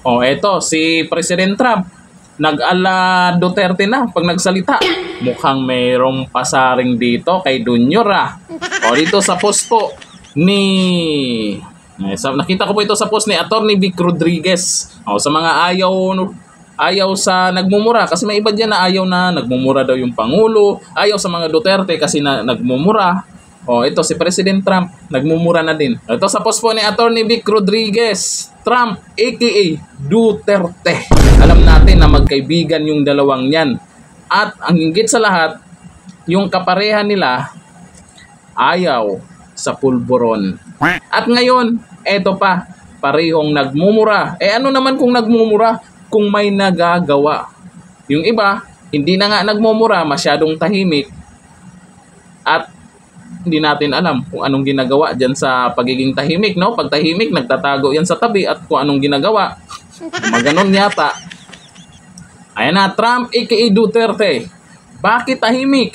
O eto, si President Trump, nag-ala Duterte na pag nagsalita. Mukhang mayroong pasaring dito kay Junior O dito sa post po ni... nakita ko po ito sa post ni Attorney Vic Rodriguez. O sa mga ayaw sa nagmumura, kasi may iba dyan na ayaw na nagmumura daw yung Pangulo, ayaw sa mga Duterte kasi nagmumura. O ito si President Trump, nagmumura na din. Ito sa post po ni Attorney Vic Rodriguez, Trump aka Duterte. Alam natin na magkaibigan yung dalawang yan. At ang hinggit sa lahat, yung kaparehan nila ayaw sa pulburon. At ngayon, eto pa, parehong nagmumura. Ano naman kung nagmumura? Kung may nagagawa. Yung iba, hindi na nga nagmumura, masyadong tahimik. At hindi natin alam kung anong ginagawa dyan sa pagiging tahimik, no? Pag tahimik, nagtatago yan sa tabi at kung anong ginagawa. Maganon yata. Ayan na, Trump aka Duterte. Bakit tahimik?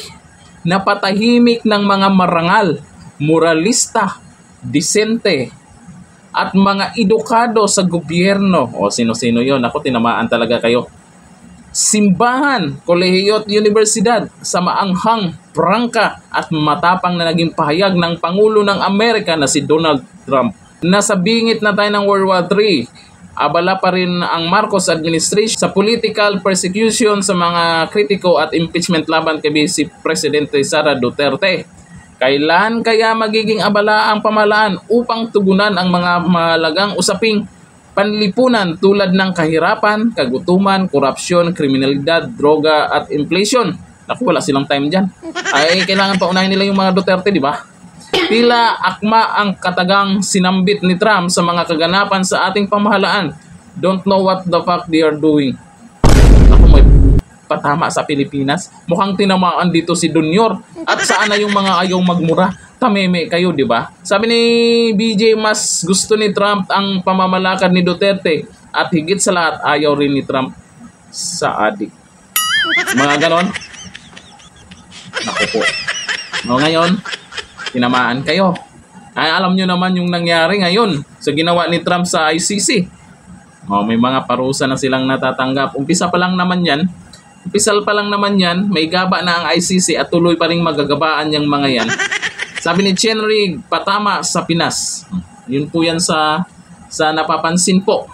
Napatahimik ng mga marangal, moralista, disente, at mga edukado sa gobyerno. O sino-sino yon? Ako, tinamaan talaga kayo. Simbahan, kolehiyo at universidad sa maanghang, prangka at matapang na naging pahayag ng Pangulo ng Amerika na si Donald Trump. Nasa bingit na tayo ng World War III, abala pa rin ang Marcos administration sa political persecution sa mga kritiko at impeachment laban kay Vice Presidente Sara Duterte. Kailan kaya magiging abala ang pamahalaan upang tugunan ang mga mahalagang usaping panlipunan tulad ng kahirapan, kagutuman, korupsyon, kriminalidad, droga at inflation? Naku, wala silang time dyan. Ay, kailangan pa unahin nila yung mga Duterte, di ba? Tila akma ang katagang sinambit ni Trump sa mga kaganapan sa ating pamahalaan. Don't know what the fuck they are doing. Ako, may patama sa Pilipinas. Mukhang tinamaan dito si Junior. At saan na yung mga ayaw magmura? Tameme kayo, di ba? Sabi ni BJ, mas gusto ni Trump ang pamamalakad ni Duterte at higit sa lahat, ayaw rin ni Trump sa adik. Mga ganon. Naku po. O ngayon, tinamaan kayo. Ay, alam nyo naman yung nangyari ngayon sa ginawa ni Trump sa ICC. O, may mga parusa na silang natatanggap. Umpisa pa lang naman yan. May gaba na ang ICC at tuloy pa rin magagabaan yung mga yan. Sabi ni Chenry, patama sa Pinas. Yun po yan sa napapansin po.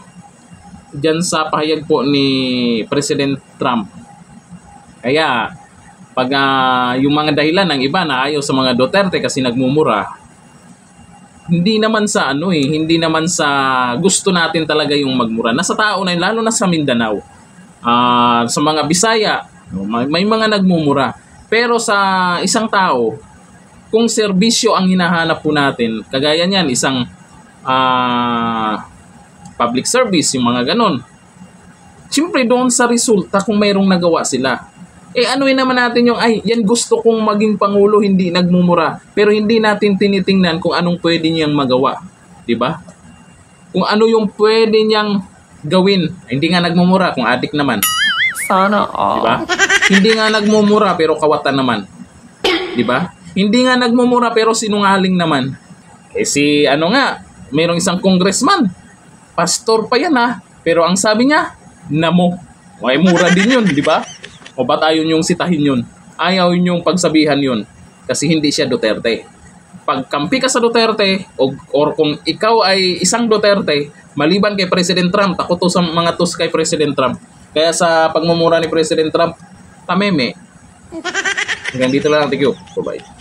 Diyan sa pahayag po ni President Trump. Kaya, pag yung mga dahilan ng iba na ayaw sa mga Duterte kasi nagmumura, hindi naman sa hindi naman sa gusto natin talaga yung magmura. Nasa tao na yun, lalo na sa Mindanao. Sa mga Bisaya, may mga nagmumura. Pero sa isang tao, kung serbisyo ang hinahanap po natin, kagaya niyan, isang public service, yung mga ganon. Siyempre doon sa resulta kung mayroong nagawa sila. Anuin naman natin yung, yan gusto kong maging Pangulo, hindi nagmumura. Pero hindi natin tinitingnan kung anong pwede niyang magawa. Diba? Kung ano yung pwede niyang gawin. Hindi nga nagmumura kung adik naman. Sana all. Diba? Hindi nga nagmumura pero kawatan naman. Diba? Hindi nga nagmumura pero sinungaling naman. Mayroong isang congressman. Pastor pa yan pero ang sabi niya, namo. Ay mura din yun, di ba? O ba't ayaw yung sitahin yun? Ayaw yung pagsabihan yun. Kasi hindi siya Duterte. Pag kampi ka sa Duterte, or kung ikaw ay isang Duterte, maliban kay President Trump, ako to sa mga tos kay President Trump. Kaya sa pagmumura ni President Trump, tameme. Hanggang dito lang. Thank you. Bye-bye.